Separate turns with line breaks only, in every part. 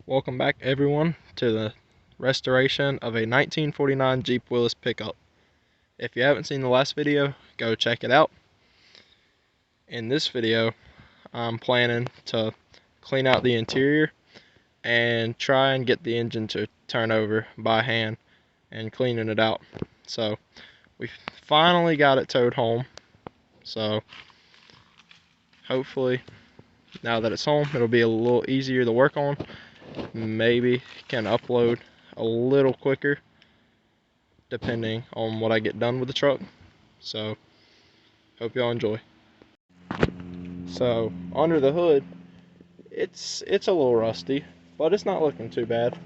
Welcome back everyone to the restoration of a 1949 Jeep Willys pickup. If you haven't seen the last video, go check it out. In this video, I'm planning to clean out the interior and try and get the engine to turn over by hand and cleaning it out. So we finally got it towed home. So hopefully now that it's home, it'll be a little easier to work on. Maybe can upload a little quicker depending on what I get done with the truck. So hope y'all enjoy. So under the hood, it's a little rusty, but it's not looking too bad.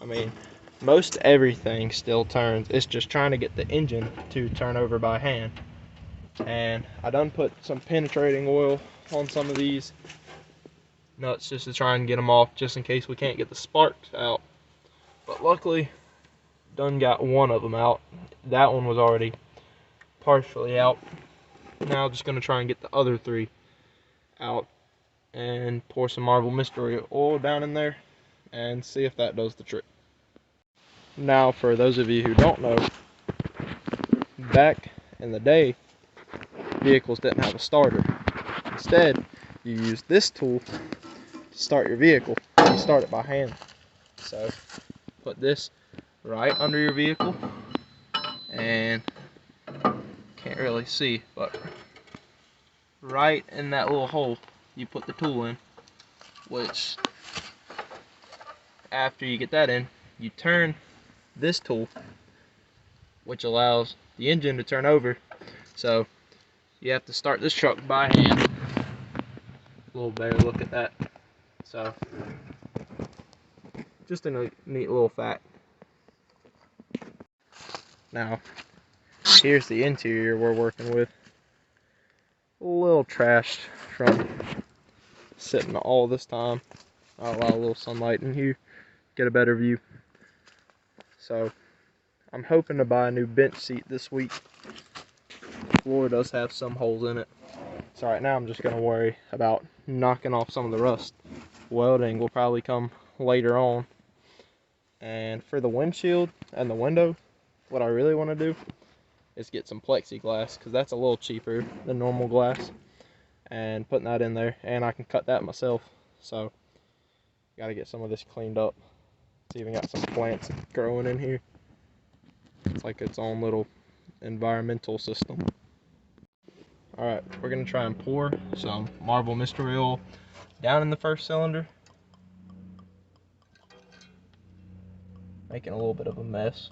I mean, most everything still turns. It's just trying to get the engine to turn over by hand. And I done put some penetrating oil on some of these nuts just to try and get them off, just in case we can't get the sparks out. But luckily, done got one of them out. That one was already partially out. Now just gonna try and get the other three out and pour some Marvel Mystery oil down in there and see if that does the trick. Now, for those of you who don't know, back in the day, vehicles didn't have a starter. Instead, you use this tool to start your vehicle. You start it by hand. So put this right under your vehicle, and can't really see, but right in that little hole you put the tool in, which after you get that in, you turn this tool, which allows the engine to turn over. So you have to start this truck by hand. A little better look at that. So just a neat little fact. Now here's the interior we're working with. A little trashed from sitting all this time. I'll allow a little sunlight in here, get a better view. So I'm hoping to buy a new bench seat this week. The floor does have some holes in it. So right now I'm just going to worry about knocking off some of the rust. Welding will probably come later on. And for the windshield and the window, what I really want to do is get some plexiglass, because that's a little cheaper than normal glass, and putting that in there, and I can cut that myself. So got to get some of this cleaned up. It's even got some plants growing in here. It's like its own little environmental system. Alright, we're going to try and pour some Marvel Mystery Oil down in the first cylinder, making a little bit of a mess.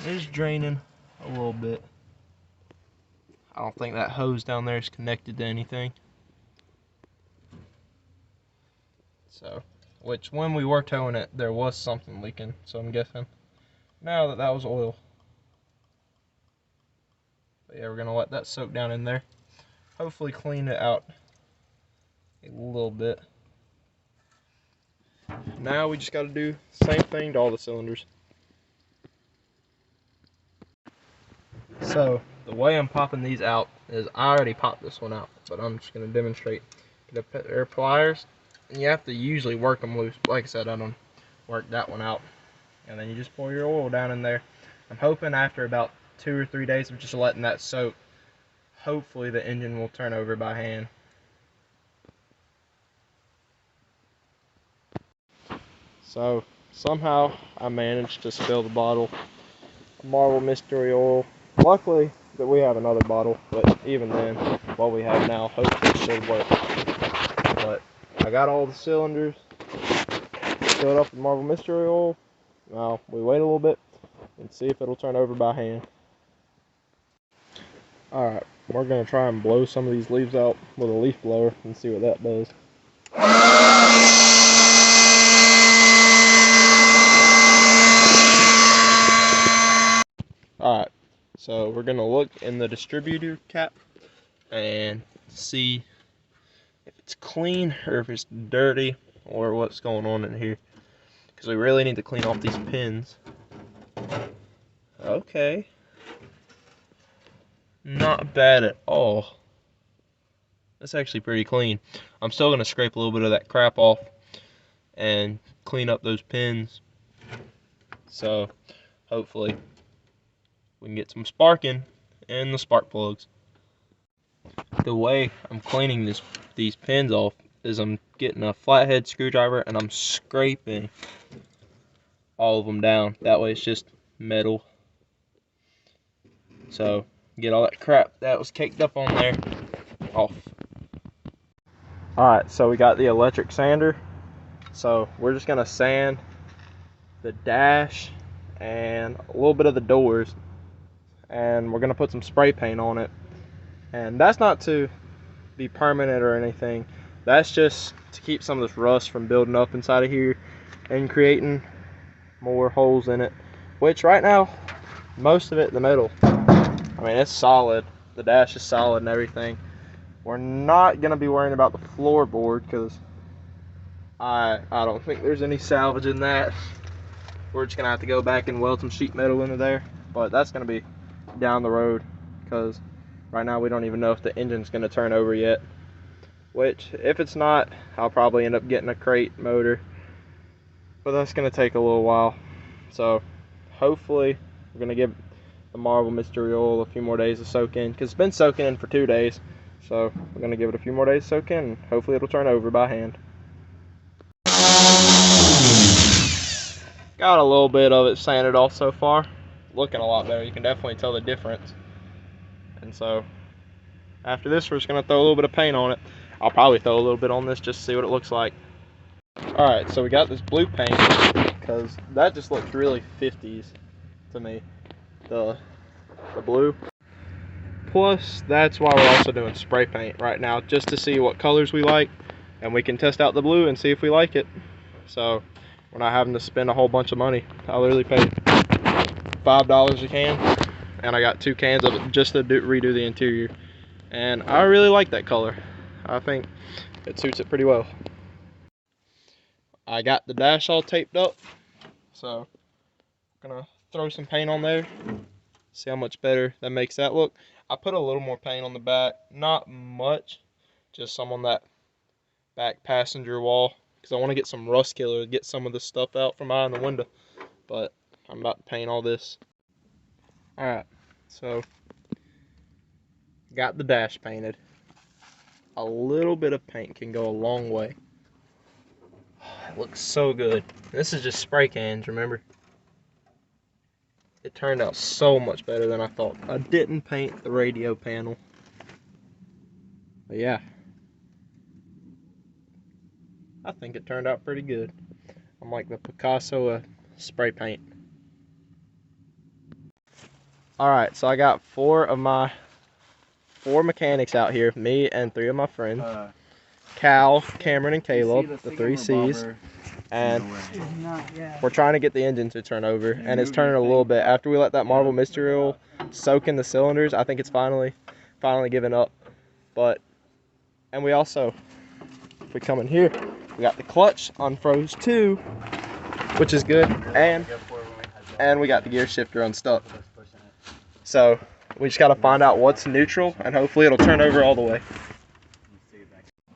It's draining a little bit. I don't think that hose down there is connected to anything. So, which when we were towing it, there was something leaking. So I'm guessing now that was oil. But yeah, we're gonna let that soak down in there. Hopefully clean it out a little bit. Now we just gotta do the same thing to all the cylinders. So the way I'm popping these out is I already popped this one out, but I'm just going to demonstrate. Get a pair of pliers, and you have to usually work them loose. Like I said, I don't work that one out. And then you just pour your oil down in there. I'm hoping after about 2 or 3 days of just letting that soak, hopefully the engine will turn over by hand. So somehow I managed to spill the bottle of Marvel Mystery Oil. Luckily that we have another bottle, but even then, what we have now hopefully should work. But I got all the cylinders filled up with Marvel Mystery Oil. Now we wait a little bit and see if it'll turn over by hand. Alright, we're going to try and blow some of these leaves out with a leaf blower and see what that does. Alright, so we're going to look in the distributor cap and see if it's clean or if it's dirty or what's going on in here, because we really need to clean off these pins. Okay, not bad at all. That's actually pretty clean. I'm still going to scrape a little bit of that crap off and clean up those pins. So hopefully we can get some sparking in the spark plugs. The way I'm cleaning these pins off is I'm getting a flathead screwdriver and I'm scraping all of them down. That way it's just metal. So get all that crap that was caked up on there off. Alright, so we got the electric sander. So we're just gonna sand the dash and a little bit of the doors, and we're gonna put some spray paint on it. And that's not to be permanent or anything. That's just to keep some of this rust from building up inside of here and creating more holes in it, which right now most of it, the metal, I mean, it's solid. The dash is solid and everything. We're not gonna be worrying about the floorboard because I don't think there's any salvage in that. We're just gonna have to go back and weld some sheet metal into there, but that's gonna be down the road because right now we don't even know if the engine's gonna turn over yet. Which, if it's not, I'll probably end up getting a crate motor, but that's gonna take a little while. So hopefully we're gonna give the marble mystery oil a few more days to soak in, because it's been soaking in for 2 days. So we're gonna give it a few more days to soak in, and hopefully it'll turn over by hand. Got a little bit of it sanded off so far. Looking a lot better. You can definitely tell the difference. And so after this, we're just gonna throw a little bit of paint on it. I'll probably throw a little bit on this just to see what it looks like. Alright, so we got this blue paint because that just looks really 50s to me. The blue. Plus, that's why we're also doing spray paint right now, just to see what colors we like, and we can test out the blue and see if we like it. So we're not having to spend a whole bunch of money. I literally paid $5 a can, and I got 2 cans of it just to redo the interior. And I really like that color. I think it suits it pretty well. I got the dash all taped up, so I'm gonna throw some paint on there, see how much better that makes that look. I put a little more paint on the back, not much, just some on that back passenger wall, because I want to get some rust killer to get some of the stuff out from behind the window. But I'm about to paint all this. Alright, so got the dash painted. A little bit of paint can go a long way. It looks so good. This is just spray cans, remember? It turned out so much better than I thought. I didn't paint the radio panel. But yeah, I think it turned out pretty good. I'm like the Picasso of spray paint. Alright, so I got 4 mechanics out here, me and 3 of my friends. Cal, Cameron, and Caleb, the 3 C's. And we're trying to get the engine to turn over, and it's turning a little bit. After we let that marble mystery oil soak in the cylinders, I think it's finally giving up. And we also, if we come in here, we got the clutch unfroze too, which is good, and we got the gear shifter unstuck. So we just got to find out what's neutral, and hopefully it'll turn over all the way.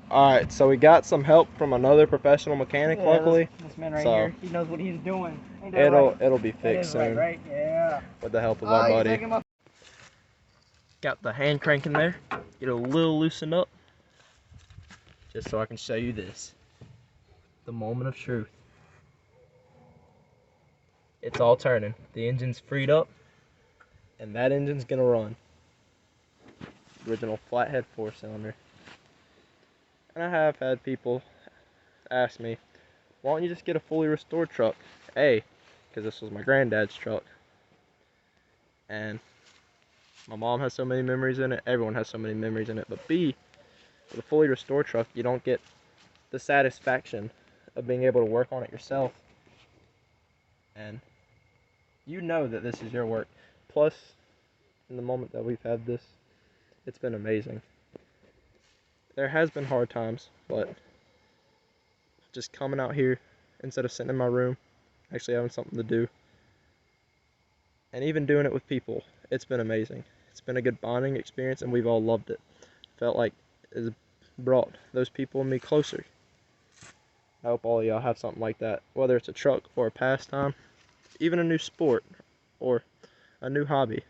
Alright, so we got some help from another professional mechanic, luckily.
This man right here, he knows what he's doing.
It'll be fixed soon.
Right? Yeah.
With the help of our buddy. Got the hand crank in there. Get a little loosened up. Just so I can show you this. The moment of truth. It's all turning. The engine's freed up. And that engine's gonna run. Original flathead 4-cylinder. And I have had people ask me, why don't you just get a fully restored truck? A, because this was my granddad's truck. And my mom has so many memories in it, everyone has so many memories in it. But B, with a fully restored truck, you don't get the satisfaction of being able to work on it yourself. And you know that this is your work. Plus, in the moment that we've had this, it's been amazing. There has been hard times, but just coming out here instead of sitting in my room, actually having something to do, and even doing it with people, it's been amazing. It's been a good bonding experience, and we've all loved it. Felt like it's brought those people and me closer. I hope all of y'all have something like that, whether it's a truck or a pastime, even a new sport or a new hobby.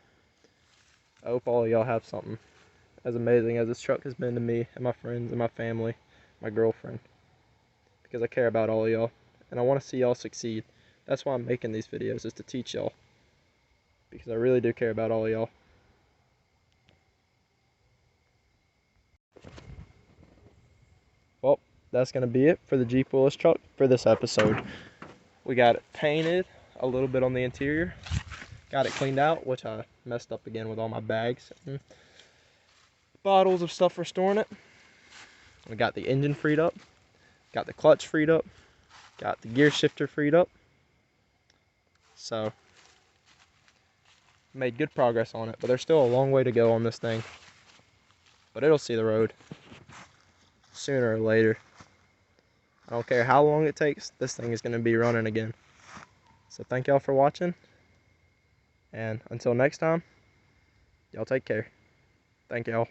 I hope all of y'all have something as amazing as this truck has been to me and my friends and my family, my girlfriend, because I care about all of y'all and I want to see y'all succeed. That's why I'm making these videos, is to teach y'all, because I really do care about all of y'all. Well, that's going to be it for the Jeep Willis truck for this episode. We got it painted a little bit on the interior. Got it cleaned out, which I messed up again with all my bags and bottles of stuff for storing it. We got the engine freed up. Got the clutch freed up. Got the gear shifter freed up. So, made good progress on it, but there's still a long way to go on this thing. But it'll see the road sooner or later. I don't care how long it takes, this thing is going to be running again. So thank y'all for watching, and until next time, y'all take care. Thank y'all.